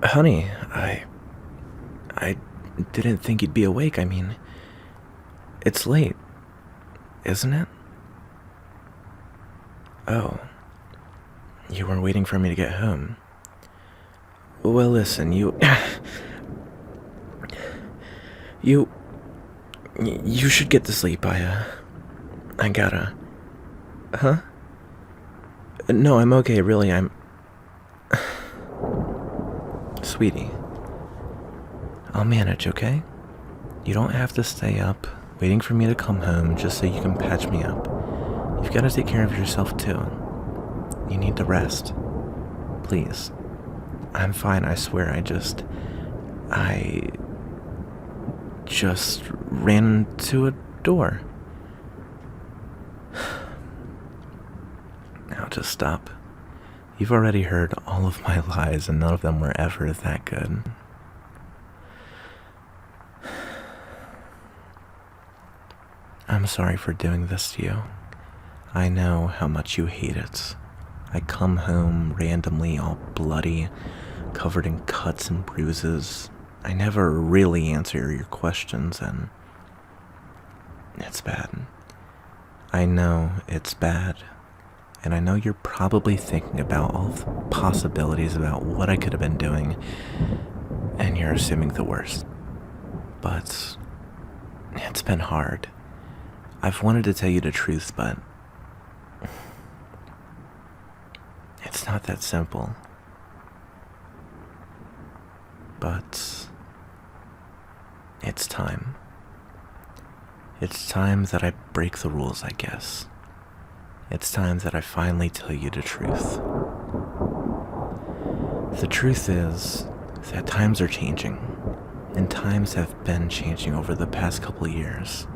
Honey, I didn't think you'd be awake. I mean, it's late, isn't it? Oh, you were waiting for me to get home. Well, listen, you, you should get to sleep. I gotta. Huh? No, I'm okay, really. Sweetie, I'll manage, okay? You don't have to stay up waiting for me to come home just so you can patch me up. You've got to take care of yourself too. You need to rest. Please. I'm fine, I swear. I just ran into a door. Now just stop. You've already heard all of my lies and none of them were ever that good. I'm sorry for doing this to you. I know how much you hate it. I come home randomly all bloody, covered in cuts and bruises. I never really answer your questions, and it's bad. I know it's bad, and I know you're probably thinking about all the possibilities about what I could have been doing, and you're assuming the worst. But it's been hard. I've wanted to tell you the truth, but it's not that simple. But it's time. It's time that I break the rules, I guess. It's time that I finally tell you the truth. The truth is that times are changing, and times have been changing over the past couple of years.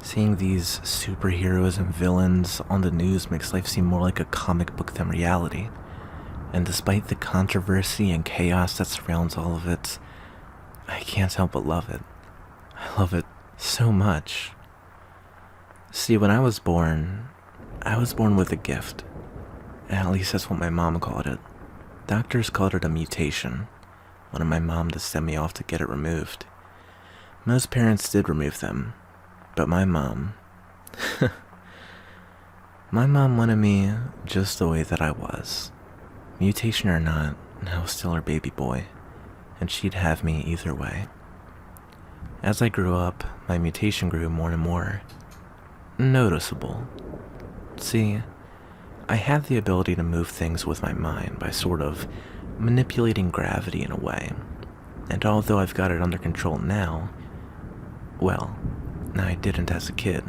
Seeing these superheroes and villains on the news makes life seem more like a comic book than reality. And despite the controversy and chaos that surrounds all of it, I can't help but love it. I love it so much. See, when I was born with a gift. At least that's what my mom called it. Doctors called it a mutation. Wanted my mom to send me off to get it removed. Most parents did remove them. But my mom wanted me just the way that I was. Mutation or not, I was still her baby boy, and she'd have me either way. As I grew up, my mutation grew more and more noticeable. See, I had the ability to move things with my mind by sort of manipulating gravity in a way. And although I've got it under control now, well, I didn't as a kid.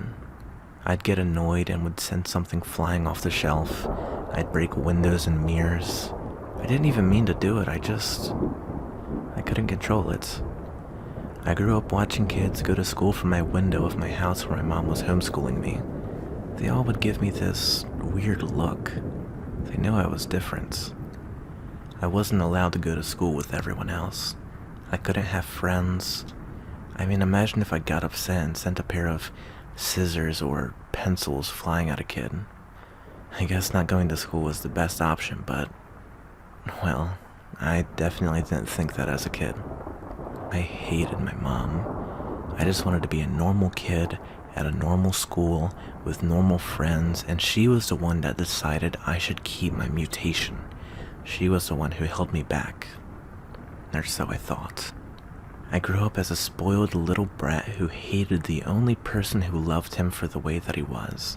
I'd get annoyed and would send something flying off the shelf. I'd break windows and mirrors. I didn't even mean to do it, I couldn't control it. I grew up watching kids go to school from my window of my house where my mom was homeschooling me. They all would give me this weird look. They knew I was different. I wasn't allowed to go to school with everyone else. I couldn't have friends. I mean, imagine if I got upset and sent a pair of scissors or pencils flying at a kid. I guess not going to school was the best option, but, well, I definitely didn't think that as a kid. I hated my mom. I just wanted to be a normal kid at a normal school with normal friends, and she was the one that decided I should keep my mutation. She was the one who held me back. Or so I thought. I grew up as a spoiled little brat who hated the only person who loved him for the way that he was.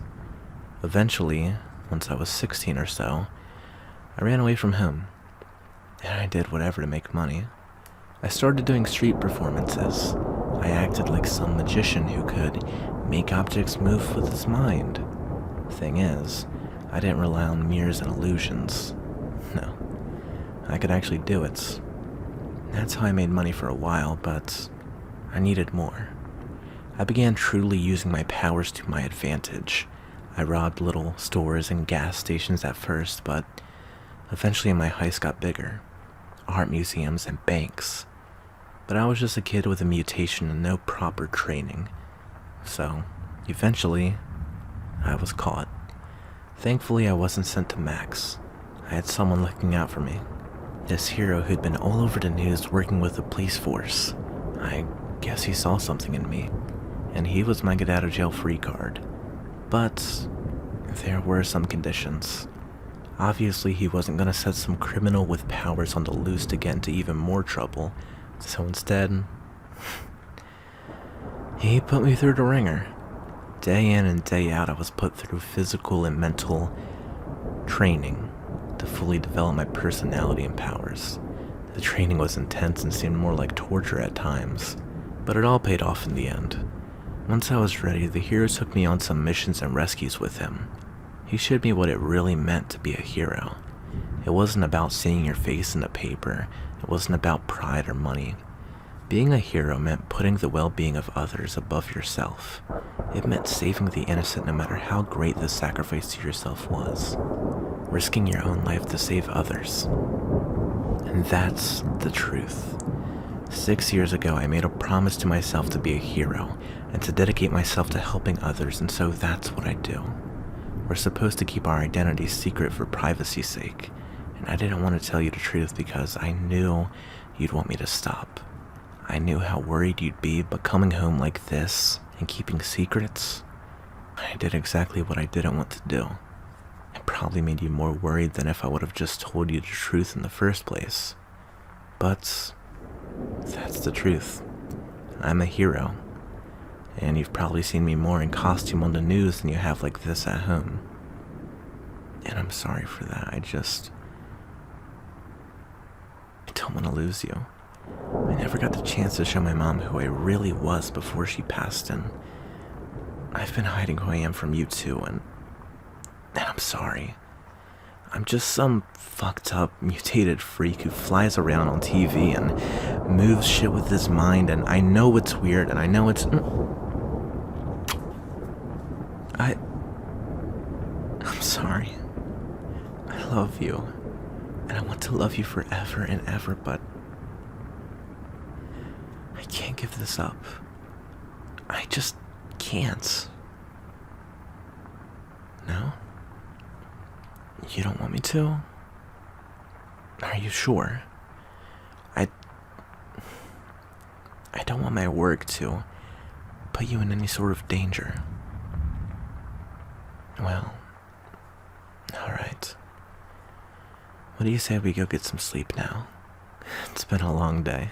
Eventually, once I was 16 or so, I ran away from home, and I did whatever to make money. I started doing street performances. I acted like some magician who could make objects move with his mind. Thing is, I didn't rely on mirrors and illusions. No, I could actually do it. That's how I made money for a while, but I needed more. I began truly using my powers to my advantage. I robbed little stores and gas stations at first, but eventually my heist got bigger. Art museums and banks. But I was just a kid with a mutation and no proper training. So, eventually, I was caught. Thankfully, I wasn't sent to Max. I had someone looking out for me. this hero who'd been all over the news working with the police force. I guess he saw something in me, and he was my get out of jail free card. But there were some conditions. Obviously, he wasn't gonna set some criminal with powers on the loose to get into even more trouble, so instead, he put me through the ringer. Day in and day out, I was put through physical and mental training to fully develop my personality and powers. The training was intense and seemed more like torture at times, but it all paid off in the end. Once I was ready, the hero took me on some missions and rescues with him. He showed me what it really meant to be a hero. It wasn't about seeing your face in the paper. It wasn't about pride or money. Being a hero meant putting the well-being of others above yourself. It meant saving the innocent no matter how great the sacrifice to yourself was. Risking your own life to save others. And that's the truth. 6 years ago, I made a promise to myself to be a hero and to dedicate myself to helping others, and so that's what I do. We're supposed to keep our identities secret for privacy's sake, and I didn't want to tell you the truth because I knew you'd want me to stop. I knew how worried you'd be, but coming home like this and keeping secrets, I did exactly what I didn't want to do. It probably made you more worried than if I would have just told you the truth in the first place. But that's the truth. I'm a hero. And you've probably seen me more in costume on the news than you have like this at home. And I'm sorry for that. I don't want to lose you. I never got the chance to show my mom who I really was before she passed, and I've been hiding who I am from you too, and I'm sorry. I'm just some fucked up, mutated freak who flies around on TV and moves shit with his mind, and I know it's weird, and I know it's... I'm sorry. I love you, and I want to love you forever and ever, but I can't give this up. I just can't. No? You don't want me to? Are you sure? I don't want my work to put you in any sort of danger. Well, alright. What do you say we go get some sleep now? It's been a long day.